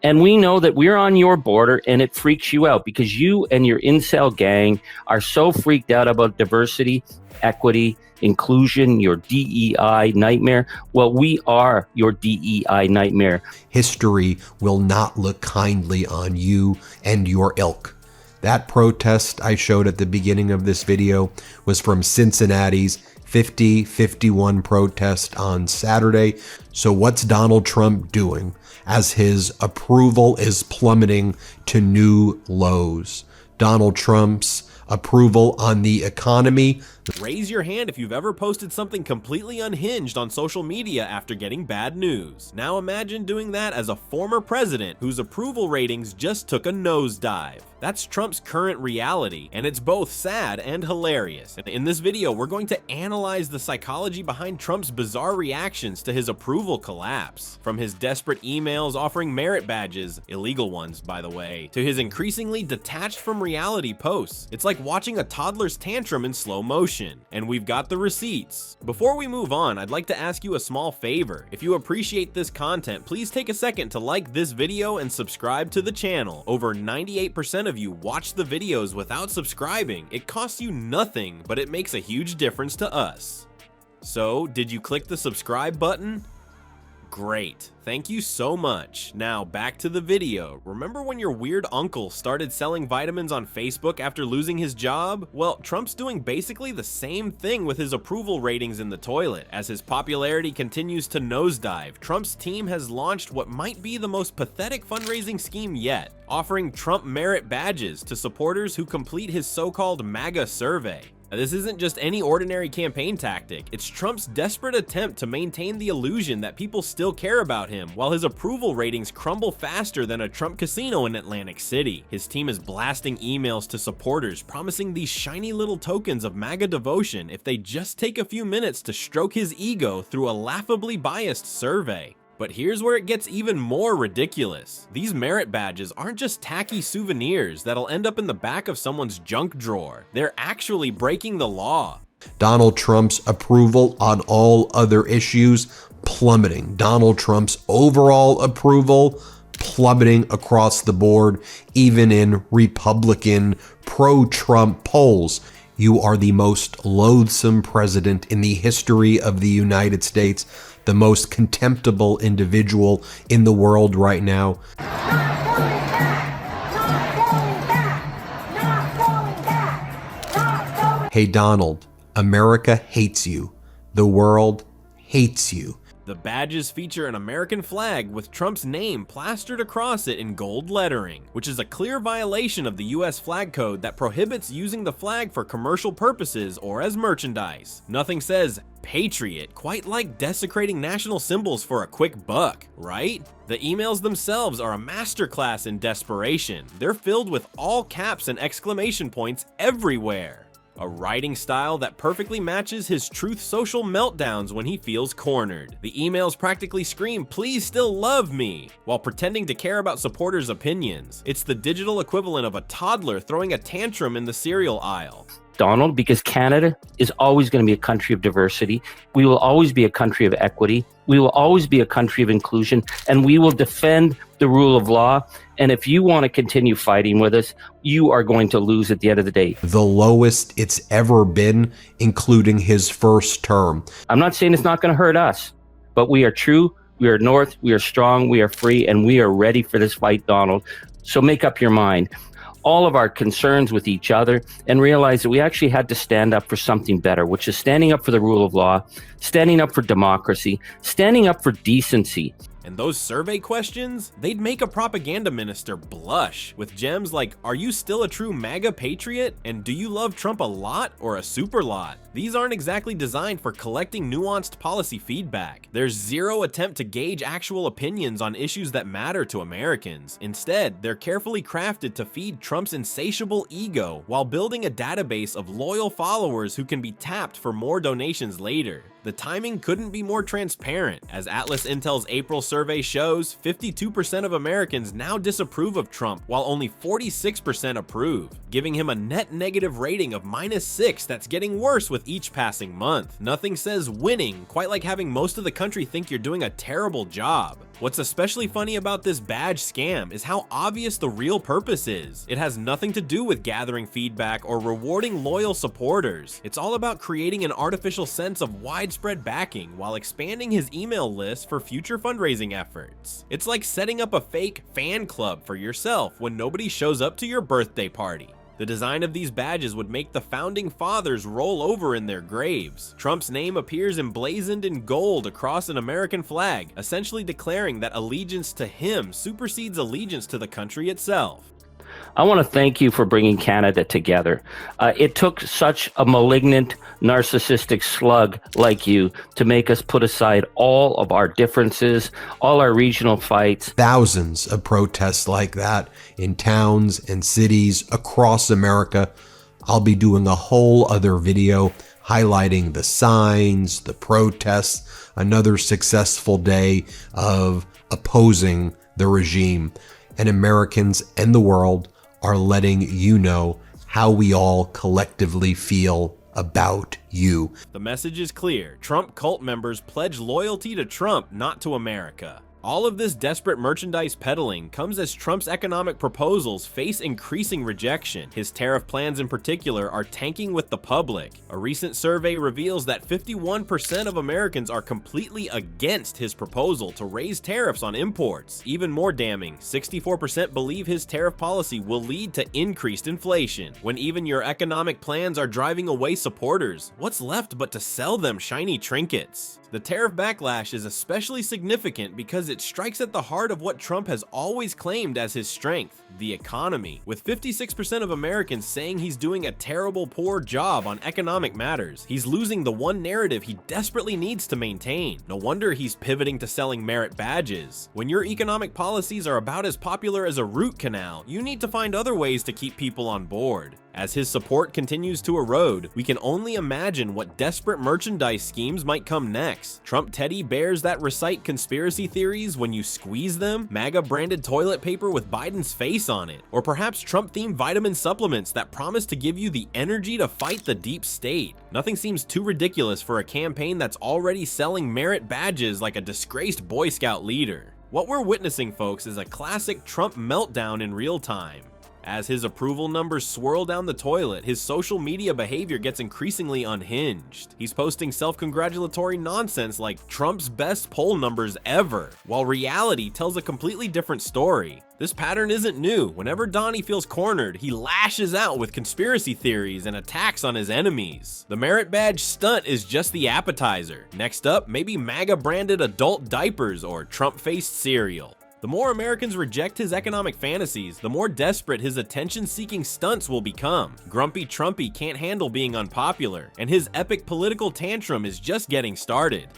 And we know that we're on your border, and it freaks you out because you and your incel gang are so freaked out about diversity, equity, inclusion, your DEI nightmare. Well, we are your DEI nightmare. History will not look kindly on you and your ilk. That protest I showed at the beginning of this video was from Cincinnati's 50-51 protest on Saturday. So what's Donald Trump doing as his approval is plummeting to new lows? Donald Trump's approval on the economy. Raise your hand if you've ever posted something completely unhinged on social media after getting bad news. Now imagine doing that as a former president whose approval ratings just took a nosedive. That's Trump's current reality, and it's both sad and hilarious. In this video, we're going to analyze the psychology behind Trump's bizarre reactions to his approval collapse. From his desperate emails offering merit badges, illegal ones by the way, to his increasingly detached from reality posts. It's like watching a toddler's tantrum in slow motion. And we've got the receipts. Before we move on, I'd like to ask you a small favor. If you appreciate this content, please take a second to like this video and subscribe to the channel. Over 98% of you watch the videos without subscribing. It costs you nothing, but it makes a huge difference to us. So, did you click the subscribe button? Great. Thank you so much. Now back to the video. Remember when your weird uncle started selling vitamins on Facebook after losing his job? Well, Trump's doing basically the same thing with his approval ratings in the toilet. As his popularity continues to nosedive, Trump's team has launched what might be the most pathetic fundraising scheme yet, offering Trump merit badges to supporters who complete his so-called MAGA survey. Now, this isn't just any ordinary campaign tactic. It's Trump's desperate attempt to maintain the illusion that people still care about him, while his approval ratings crumble faster than a Trump casino in Atlantic City. His team is blasting emails to supporters, promising these shiny little tokens of MAGA devotion if they just take a few minutes to stroke his ego through a laughably biased survey. But here's where it gets even more ridiculous. These merit badges aren't just tacky souvenirs that'll end up in the back of someone's junk drawer. They're actually breaking the law. Donald Trump's approval on all other issues plummeting. Donald Trump's overall approval plummeting across the board, even in Republican pro-Trump polls. You are the most loathsome president in the history of the United States, the most contemptible individual in the world right now. Hey Donald, America hates you. The world hates you. The badges feature an American flag with Trump's name plastered across it in gold lettering, which is a clear violation of the US flag code that prohibits using the flag for commercial purposes or as merchandise. Nothing says patriot quite like desecrating national symbols for a quick buck, right? The emails themselves are a masterclass in desperation. They're filled with all caps and exclamation points everywhere. A writing style that perfectly matches his Truth Social meltdowns when he feels cornered. The emails practically scream, "Please still love me," while pretending to care about supporters' opinions. It's the digital equivalent of a toddler throwing a tantrum in the cereal aisle. Donald, because Canada is always going to be a country of diversity. We will always be a country of equity. We will always be a country of inclusion, and we will defend the rule of law. And if you want to continue fighting with us, you are going to lose at the end of the day. The lowest it's ever been, including his first term. I'm not saying it's not going to hurt us, but we are true, we are North, we are strong, we are free, and we are ready for this fight, Donald. So make up your mind. All of our concerns with each other and realize that we actually had to stand up for something better, which is standing up for the rule of law, standing up for democracy, standing up for decency. And those survey questions, they'd make a propaganda minister blush with gems like, "Are you still a true MAGA patriot?" and "Do you love Trump a lot or a super lot?" These aren't exactly designed for collecting nuanced policy feedback. There's zero attempt to gauge actual opinions on issues that matter to Americans. Instead, they're carefully crafted to feed Trump's insatiable ego while building a database of loyal followers who can be tapped for more donations later. The timing couldn't be more transparent. As Atlas Intel's April survey shows, 52% of Americans now disapprove of Trump, while only 46% approve, giving him a net negative rating of -6 that's getting worse with each passing month. Nothing says winning quite like having most of the country think you're doing a terrible job. What's especially funny about this badge scam is how obvious the real purpose is. It has nothing to do with gathering feedback or rewarding loyal supporters. It's all about creating an artificial sense of widespread backing while expanding his email list for future fundraising efforts. It's like setting up a fake fan club for yourself when nobody shows up to your birthday party. The design of these badges would make the founding fathers roll over in their graves. Trump's name appears emblazoned in gold across an American flag, essentially declaring that allegiance to him supersedes allegiance to the country itself. I want to thank you for bringing Canada together. It took such a malignant, narcissistic slug like you to make us put aside all of our differences, all our regional fights. Thousands of protests like that in towns and cities across America. I'll be doing a whole other video highlighting the signs, the protests, another successful day of opposing the regime. And Americans and the world are letting you know how we all collectively feel about you. The message is clear. Trump cult members pledge loyalty to Trump, not to America. All of this desperate merchandise peddling comes as Trump's economic proposals face increasing rejection. His tariff plans in particular are tanking with the public. A recent survey reveals that 51% of Americans are completely against his proposal to raise tariffs on imports. Even more damning, 64% believe his tariff policy will lead to increased inflation. When even your economic plans are driving away supporters, what's left but to sell them shiny trinkets? The tariff backlash is especially significant because it strikes at the heart of what Trump has always claimed as his strength, the economy. With 56% of Americans saying he's doing a terrible, poor job on economic matters, he's losing the one narrative he desperately needs to maintain. No wonder he's pivoting to selling merit badges. When your economic policies are about as popular as a root canal, you need to find other ways to keep people on board. As his support continues to erode, we can only imagine what desperate merchandise schemes might come next. Trump teddy bears that recite conspiracy theories when you squeeze them, MAGA branded toilet paper with Biden's face on it, or perhaps Trump themed vitamin supplements that promise to give you the energy to fight the deep state. Nothing seems too ridiculous for a campaign that's already selling merit badges like a disgraced Boy Scout leader. What we're witnessing, folks, is a classic Trump meltdown in real time. As his approval numbers swirl down the toilet, his social media behavior gets increasingly unhinged. He's posting self-congratulatory nonsense like Trump's best poll numbers ever, while reality tells a completely different story. This pattern isn't new. Whenever Donnie feels cornered, he lashes out with conspiracy theories and attacks on his enemies. The merit badge stunt is just the appetizer. Next up, maybe MAGA-branded adult diapers or Trump-faced cereal. The more Americans reject his economic fantasies, the more desperate his attention-seeking stunts will become. Grumpy Trumpy can't handle being unpopular, and his epic political tantrum is just getting started.